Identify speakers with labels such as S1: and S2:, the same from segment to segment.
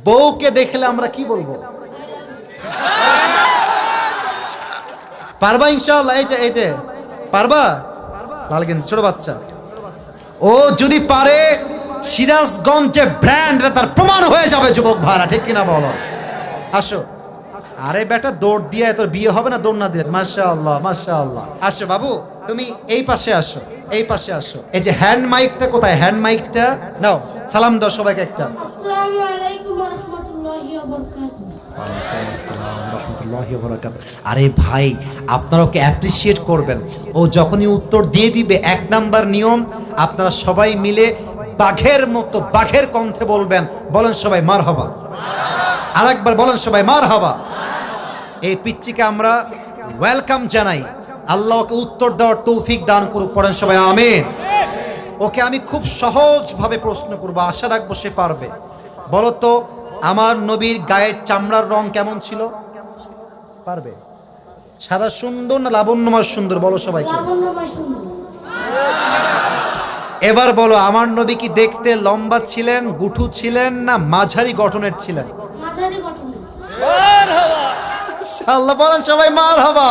S1: বউকে দেখলে আমরা কি বলবো? পারবা ইনশাআল্লাহ? এই যে পারবা? লাল গেঞ্জি ছোট বাচ্চা, ও যদি পারে সিরাজগঞ্জে ব্র্যান্ড তার প্রমাণ হয়ে যাবে যুবক ভাড়া, ঠিক কিনা বলো? আসো। আরে বেটা দৌড় দিয়ে তোর বিয়ে হবে না দৌড় না দিয়ে? মাশাআল্লাহ মাশাআল্লাহ। আসো বাবু, তুমি এই পাশে আসো, এই পাশে আসো। এই যে হ্যান্ড মাইকটা কোথায়? হ্যান্ড মাইকটা নাও, সালাম দাও সবাইকে একটা।
S2: আসসালামু আলাইকুম ওয়া রাহমাতুল্লাহি ওয়া বারাকাতুহু।
S1: ওয়ালাইকুম আসসালাম ওয়া রাহমাতুল্লাহি ওয়া বারাকাতুহু। আরে ভাই, আপনারা ওকে অ্যাপ্রিশিয়েট করবেন। ও যখনই উত্তর দিয়ে দিবে, এক নাম্বার নিয়ম, আপনারা সবাই মিলে বাঘের মতো বাঘের কণ্ঠে বলবেন। বলেন সবাই মারহাবা। আরেকবার বলেন সবাই মারহাবা। এই পিচ্চিকে আমরা ওয়েলকাম জানাই। আল্লাহ ওকে উত্তর দেওয়ার তৌফিক দান করুক। পড়েন সবাই আমিন। ওকে আমি খুব সহজভাবে প্রশ্ন করব, আশা রাখবো সে পারবে। বলো তো, আমার নবীর গায়ের চামড়ার রং কেমন ছিল? পারবে? সাদা সুন্দর না লাবণ্যময় সুন্দর? বলো সবাইকে।
S2: লাবণ্যময় সুন্দর।
S1: এবার বলো, আমার নবী কি দেখতে লম্বা ছিলেন, গুঠু ছিলেন, না মাঝারি গঠনের ছিলেন?
S2: মাঝারি গঠনের।
S1: আল্লাহ বলেন সবাই মারহাবা।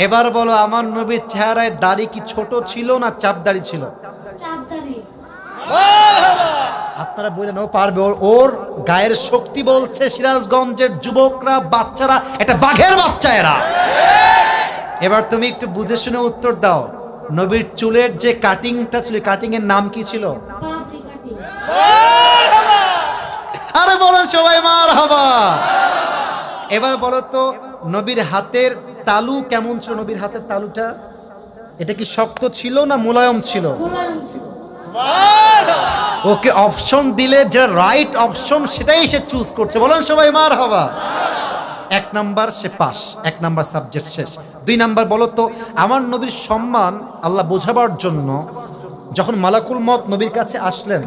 S1: এবার বলো, আমার নবীর চেহারায় দাড়ি কি ছোট ছিল না চাপ দাড়ি ছিল?
S2: চাপদারি।
S1: আপনারা বললেন ও পারবে, ওর গায়ের শক্তি বলছে সিরাজগঞ্জের যুবকরা, বাচ্চারা, এটা বাঘের বাচ্চা এরা। এবার তুমি একটু বুঝে শুনে উত্তর দাও। নবীর চুলের যে কাটিংটা ছিল, কাটিং এর নাম কি ছিল?
S2: পাপড়ি কাটি।
S1: আরে বলেন সবাই মারহাবা। এবার বলো তো, নবীর হাতের তালু কেমন ছিল? নবীর হাতের তালুটা এটা কি শক্ত ছিল না মোলায়েম ছিল?
S2: মোলায়েম ছিল।
S1: ওকে অপশন দিলে যে রাইট অপশন সেটাই সে চুজ করছে। বলেন সবাই মারহাবা। এক নাম্বার সে পাস, এক নাম্বার সাবজেক্ট শেষ। দুই নাম্বার বলো তো, আমার নবীর সম্মান আল্লাহ বোঝাবার জন্য যখন মালাকুল মত নবীর কাছে আসলেন,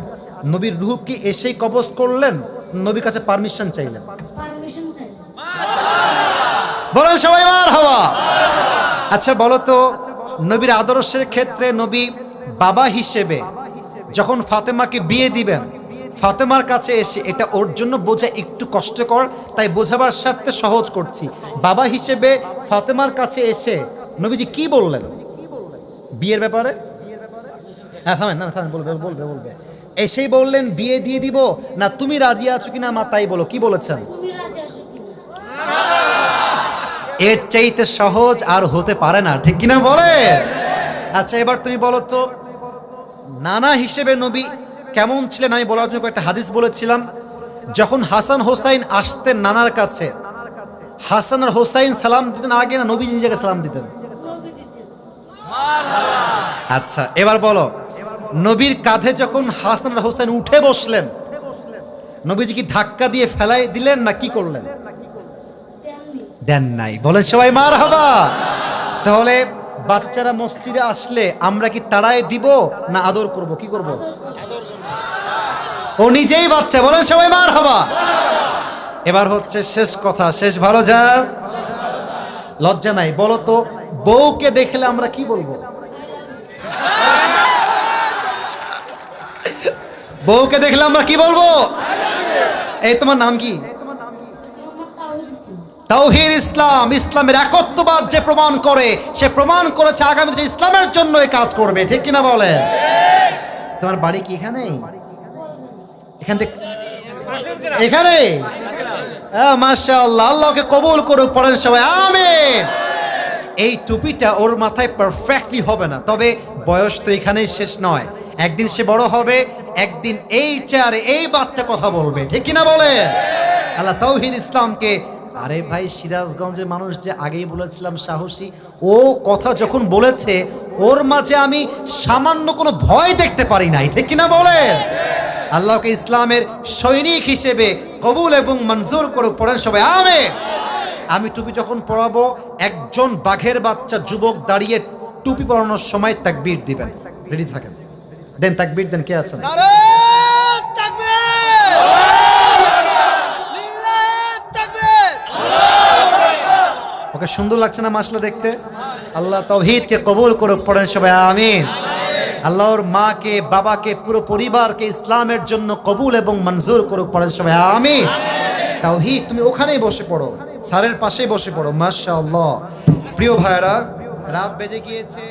S1: নবীর রূহ কি এসেই কবজ করলেন, নবীর কাছে পারমিশন চাইলেন?
S2: পারমিশন চাই।
S1: বলেন সবাই মারহাবা। আচ্ছা বলো তো, নবীর আদর্শের ক্ষেত্রে নবী বাবা হিসেবে যখন ফাতেমাকে বিয়ে দিবেন, ফাতেমার কাছে এসে, এটা ওর জন্য বোঝা একটু কষ্টকর, তাই বোঝাবার স্বার্থে সহজ করছি। বাবা হিসেবে ফাতেমার কাছে এসে নবীজি কি বললেন বিয়ের ব্যাপারে? হ্যাঁ থামেন না, থামেন, বলবে বলবে বলবে। এসেই বললেন বিয়ে দিয়ে দিব, না তুমি রাজি আছো কিনা মা তাই বলো, কি বলেছেন?
S2: তুমি রাজি আছো কি?
S1: এর চাইতে সহজ আর হতে পারে না, ঠিক কিনা বলে? আচ্ছা এবার তুমি বলো তো, নানা হিসেবে নবী কেমন ছিলেন? আমি বলার জন্য একটা হাদিস বলেছিলাম, যখন হাসান হোসাইন আসতেন নানার কাছে, হাসান আর হোসাইন সালাম দিতেন আগে না নবী নিজেকে সালাম দিতেন?
S2: নবী দিতেন।
S1: আচ্ছা এবার বলো, নবীর কাঁধে যখন হাসান আর হোসাইন উঠে বসলেন, নবীজি কি ধাক্কা দিয়ে ফেলাই দিলেন না কি করলেন?
S2: দেননি।
S1: দেন নাই। বলেন সবাই মারহাবা। তাহলে বাচ্চারা মসজিদে আসলে আমরা কি তাড়ায় দিব না আদর করব, কি করব? ও নিজেই বাচ্চা। বলেন সবাই মারহাবা। এবার হচ্ছে শেষ কথা, শেষ ভালো যা, লজ্জা নাই। বলো তো, বউকে দেখলে আমরা কি বলবো? বউকে দেখলে আমরা কি বলবো? এই তোমার নাম কি?
S2: মোহাম্মদ তাওহীদ ইসলাম।
S1: তাওহীদ ইসলাম। ইসলামের একত্ববাদ যে প্রমাণ করে, সে প্রমাণ করেছে আগামীতে ইসলামের জন্য এই কাজ করবে, ঠিক কিনা বলে? তোমার বাড়ি কি এখানেই? এখান থেকে এখানে? মাশাআল্লাহ, আল্লাহকে কবুল করুক। পড়েন সবাই আমিন। এই টুপিটা ওর মাথায় পারফেক্টলি হবে না, তবে বয়স তো এখানেই শেষ নয়। একদিন সে বড় হবে, একদিন এই চেয়ারে এই বাচ্চা কথা বলবে, ঠিক কিনা বলে? আল্লাহ তাওহীদ ইসলামকে, আরে ভাই সিরাজগঞ্জের মানুষ যে আগেই বলেছিলাম সাহসী, ও কথা যখন বলেছে ওর মাঝে আমি সামান্য কোনো ভয় দেখতে পারি নাই, ঠিক কিনা বলে? আল্লাহকে ইসলামের সৈনিক হিসেবে কবুল এবং মঞ্জুর করে। পড়েন সবাই আমিন। আমি টুপি যখন পরাবো, একজন বাঘের বাচ্চা যুবক দাঁড়িয়ে টুপি পরানোর সময় তাকবীর দিবেন। রেডি থাকেন, দেন তাকবীর দেন। কে আছেন? ওকে সুন্দর লাগছে না মাশাআল্লাহ দেখতে? আল্লাহ তাওহীদকে কবুল করুক। পড়েন সবাই আমিন। আল্লাহর মাকে বাবাকে পুরো পরিবারকে ইসলামের জন্য কবুল এবং মঞ্জুর করুক। পড়েন সবাই আমিন। তাওহীদ, তুমি ওখানেই বসে পড়ো, স্যারের পাশেই বসে পড়ো। মাশাআল্লাহ। প্রিয় ভাইরা, রাত বেজে গিয়েছে।